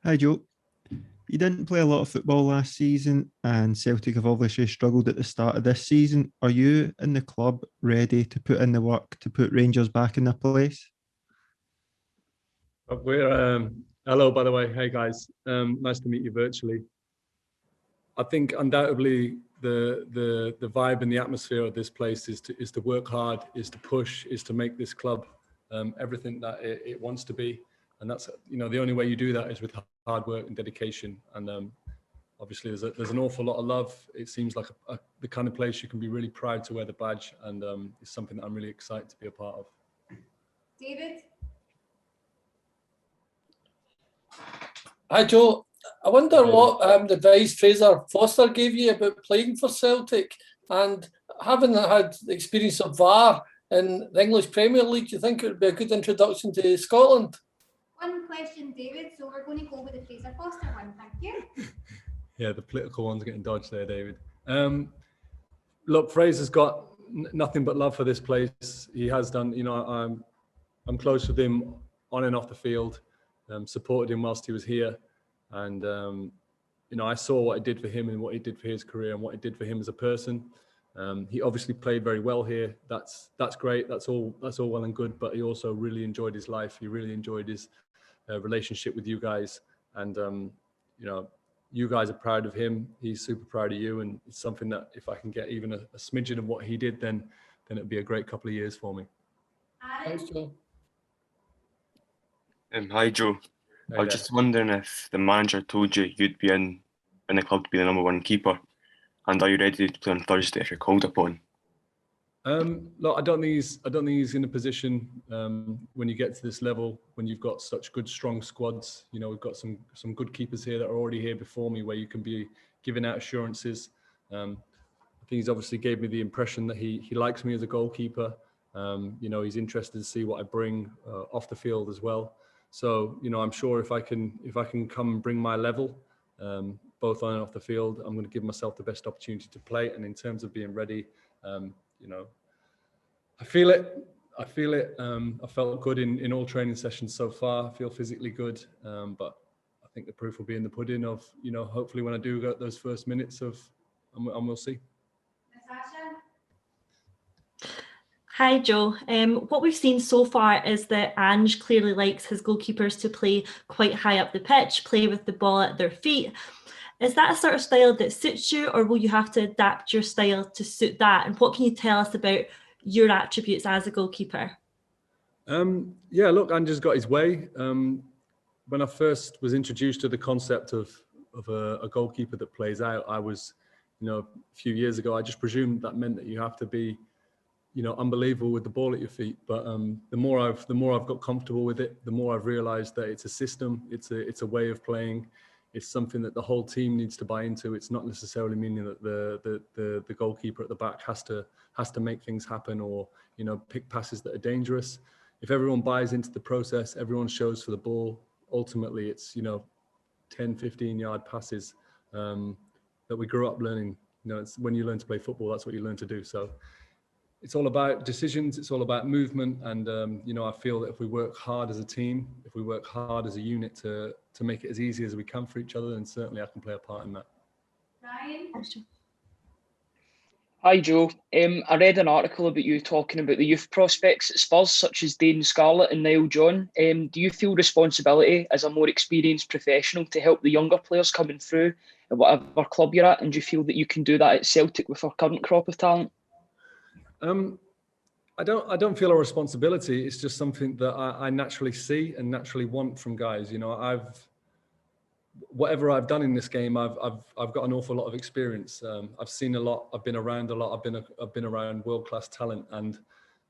Hi, Joe. You didn't play a lot of football last season, and Celtic have obviously struggled at the start of this season. Are you and the club ready to put in the work to put Rangers back in their place? We're hello, by the way. Hey guys, nice to meet you virtually. I think undoubtedly the vibe and the atmosphere of this place is to work hard, is to push, is to make this club everything that it wants to be, and that's the only way you do that is with hard work and dedication. And obviously there's an awful lot of love. It seems like the kind of place you can be really proud to wear the badge, and it's something that I'm really excited to be a part of. David? Hi Joe, I wonder what advice Fraser Foster gave you about playing for Celtic, and having had the experience of VAR in the English Premier League, do you think it would be a good introduction to Scotland? One question, David, so we're going to go with the Fraser Foster one, thank you. Yeah, the political one's getting dodged there, David. Look, Fraser's got nothing but love for this place. He has done, I'm close with him on and off the field, supported him whilst he was here. And, I saw what it did for him and what it did for his career and what it did for him as a person. He obviously played very well here. That's great. That's all well and good. But he also really enjoyed his life. He really enjoyed his relationship with you guys. And, you guys are proud of him. He's super proud of you. And it's something that if I can get even a smidgen of what he did, then it'd be a great couple of years for me. Thanks, Joe. Hi, Joe. I was just wondering if the manager told you you'd be in the club to be the number one keeper, and are you ready to play on Thursday if you're called upon? Look, I don't think he's in a position when you get to this level, when you've got such good, strong squads. We've got some good keepers here that are already here before me, where you can be giving out assurances. I think he's obviously gave me the impression that he likes me as a goalkeeper. He's interested to see what I bring off the field as well. So, I'm sure if I can come and bring my level, both on and off the field, I'm going to give myself the best opportunity to play. And in terms of being ready, I feel it. I felt good in all training sessions so far. I feel physically good, but I think the proof will be in the pudding of, hopefully when I do get those first minutes and we'll see. Natasha? Hi Joe. What we've seen so far is that Ange clearly likes his goalkeepers to play quite high up the pitch, play with the ball at their feet. Is that a sort of style that suits you, or will you have to adapt your style to suit that? And what can you tell us about your attributes as a goalkeeper? Yeah, look, Ange's got his way. When I first was introduced to the concept of a goalkeeper that plays out, I was, a few years ago, I just presumed that meant that you have to be, unbelievable with the ball at your feet. But the more I've got comfortable with it, the more I've realised that it's a system, it's a way of playing. It's something that the whole team needs to buy into. It's not necessarily meaning that the goalkeeper at the back has to make things happen or pick passes that are dangerous. If everyone buys into the process, everyone shows for the ball. Ultimately, it's 10, 15-yard passes that we grew up learning. It's when you learn to play football, that's what you learn to do. So it's all about decisions. It's all about movement. And, I feel that if we work hard as a team, if we work hard as a unit to make it as easy as we can for each other, then certainly I can play a part in that. Ryan? Hi Joe, I read an article about you talking about the youth prospects at Spurs, such as Dane Scarlett and Niall John. Do you feel responsibility as a more experienced professional to help the younger players coming through at whatever club you're at? And do you feel that you can do that at Celtic with our current crop of talent? I don't feel a responsibility. It's just something that I naturally see and naturally want from guys. Whatever I've done in this game, I've got an awful lot of experience. I've seen a lot. I've been around a lot. I've been around world-class talent, and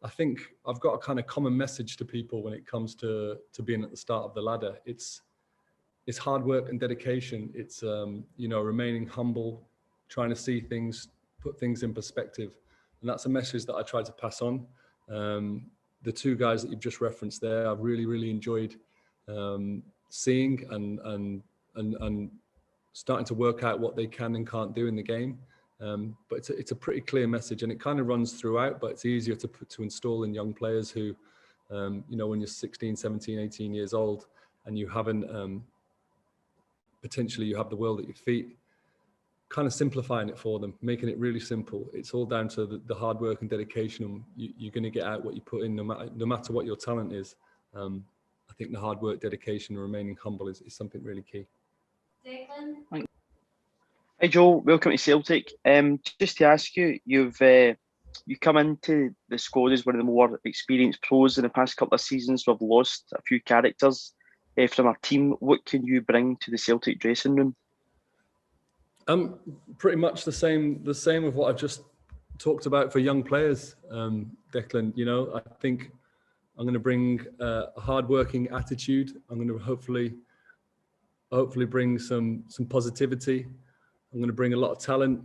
I think I've got a kind of common message to people when it comes to being at the start of the ladder. It's hard work and dedication. It's remaining humble, trying to see things, put things in perspective. And that's a message that I try to pass on. The two guys that you've just referenced there, I've really, really enjoyed seeing and starting to work out what they can and can't do in the game. But it's a pretty clear message, and it kind of runs throughout, but it's easier to install in young players who, when you're 16, 17, 18 years old and you haven't potentially you have the world at your feet. Kind of simplifying it for them, making it really simple. It's all down to the hard work and dedication, and you're going to get out what you put in, no matter what your talent is. I think the hard work, dedication, and remaining humble is something really key. Declan? Hi Joe, welcome to Celtic. Just to ask you, you come into the squad as one of the more experienced pros in the past couple of seasons. We've lost a few characters from our team. What can you bring to the Celtic dressing room? Pretty much the same of what I've just talked about for young players, Declan. You know, I think I'm going to bring a hard-working attitude. I'm going to hopefully bring some positivity. I'm going to bring a lot of talent.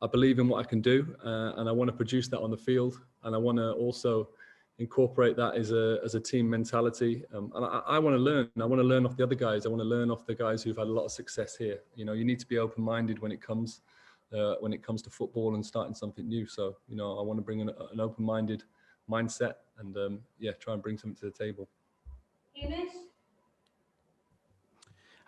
I believe in what I can do, and I want to produce that on the field. And I want to also incorporate that as a team mentality. And I want to learn. I want to learn off the other guys. I want to learn off the guys who've had a lot of success here. You know, you need to be open-minded when it comes to football and starting something new. So, you know, I want to bring an open-minded mindset and try and bring something to the table. Hamish?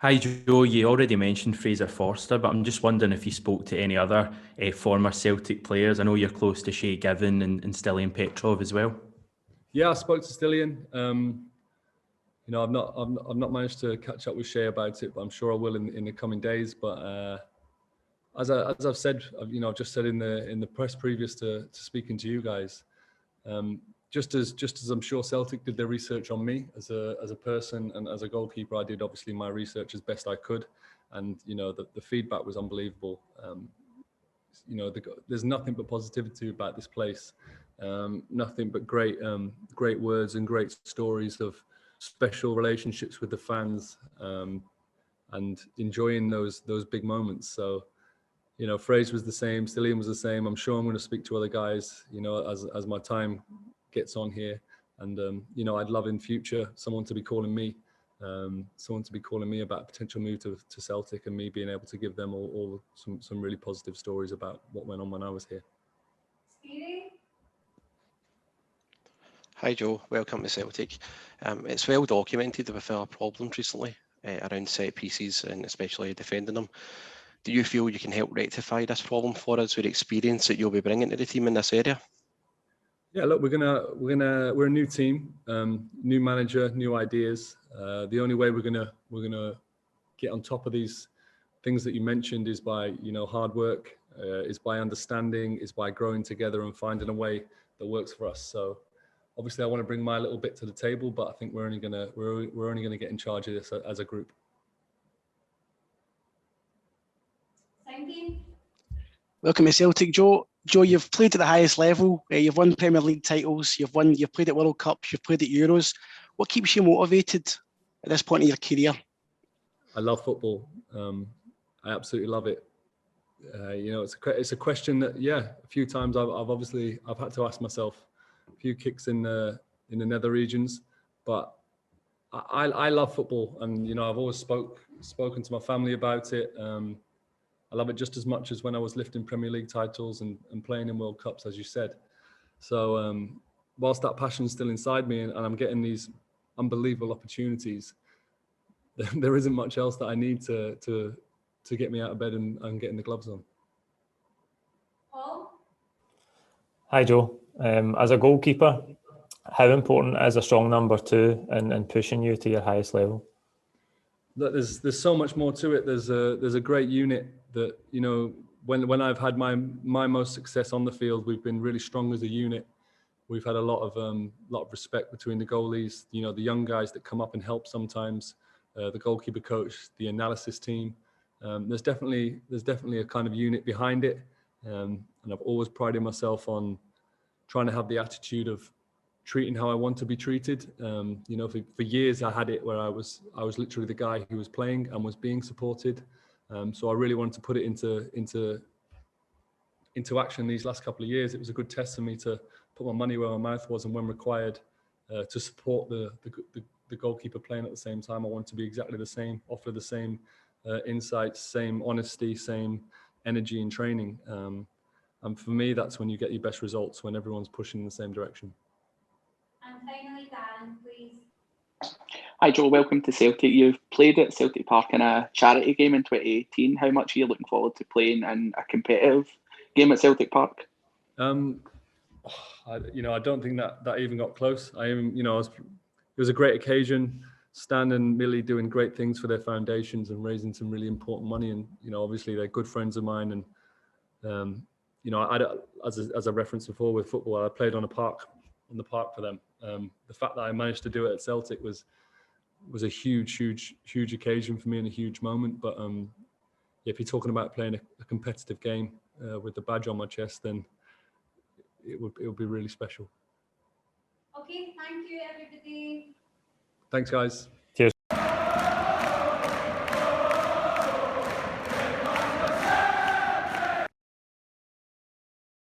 Hi Joe, you already mentioned Fraser Forster, but I'm just wondering if you spoke to any other former Celtic players. I know you're close to Shay Given and Stilian Petrov as well. Yeah, I spoke to Stilian. You know, I've not managed to catch up with Shay about it, but I'm sure I will in the coming days. But as I've said, you know, I've just said in the press previous to speaking to you guys, just as I'm sure Celtic did their research on me as a person and as a goalkeeper, I did obviously my research as best I could, and you know the feedback was unbelievable. You know, there's nothing but positivity about this place, nothing but great words and great stories of special relationships with the fans, and enjoying those big moments. So, you know, Fraser was the same, Stilian was the same. I'm sure I'm going to speak to other guys, you know, as my time gets on here. And, you know, I'd love in future someone to be calling me about a potential move to Celtic, and me being able to give them all some really positive stories about what went on when I was here. Speedy? Hi Joe, welcome to Celtic. It's well documented with our problems recently around set pieces and especially defending them. Do you feel you can help rectify this problem for us with experience that you'll be bringing to the team in this area? Yeah, look, we're a new team, new manager, new ideas. The only way we're gonna get on top of these things that you mentioned is by, you know, hard work, is by understanding, is by growing together and finding a way that works for us. So obviously I want to bring my little bit to the table, but I think we're only gonna get in charge of this as a group. Welcome to Celtic, Joe. Joe, you've played at the highest level. You've won Premier League titles. You've played at World Cups. You've played at Euros. What keeps you motivated at this point in your career? I love football. I absolutely love it. You know, it's a question that, yeah, a few times I've had to ask myself. A few kicks in the nether regions, but I love football, and you know, I've always spoken to my family about it. I love it just as much as when I was lifting Premier League titles and playing in World Cups, as you said. So whilst that passion's still inside me, and I'm getting these unbelievable opportunities, there isn't much else that I need to get me out of bed and getting the gloves on. Paul? Hi Joe. As a goalkeeper, how important is a strong number two in pushing you to your highest level? There's so much more to it. There's a great unit that, you know, when I've had my most success on the field, we've been really strong as a unit. We've had a lot of respect between the goalies, you know, the young guys that come up and help sometimes, the goalkeeper coach, the analysis team. There's definitely a kind of unit behind it, and I've always prided myself on trying to have the attitude of treating how I want to be treated. You know, for years I had it where I was literally the guy who was playing and was being supported. So I really wanted to put it into action these last couple of years. It was a good test for me to put my money where my mouth was, and when required, to support the goalkeeper playing at the same time. I want to be exactly the same, offer the same insights, same honesty, same energy in training. And for me, that's when you get your best results, when everyone's pushing in the same direction. And finally, Dan, please. Hi Joe, welcome to Celtic. You've played at Celtic Park in a charity game in 2018. How much are you looking forward to playing in a competitive game at Celtic Park? I don't think that even got close. It was a great occasion. Stan and Millie doing great things for their foundations and raising some really important money. And obviously they're good friends of mine. And as I referenced before with football, I played on the park for them. The fact that I managed to do it at Celtic was a huge occasion for me and a huge moment. But if you're talking about playing a competitive game with the badge on my chest, then it would be really special. Okay, thank you everybody. Thanks, guys.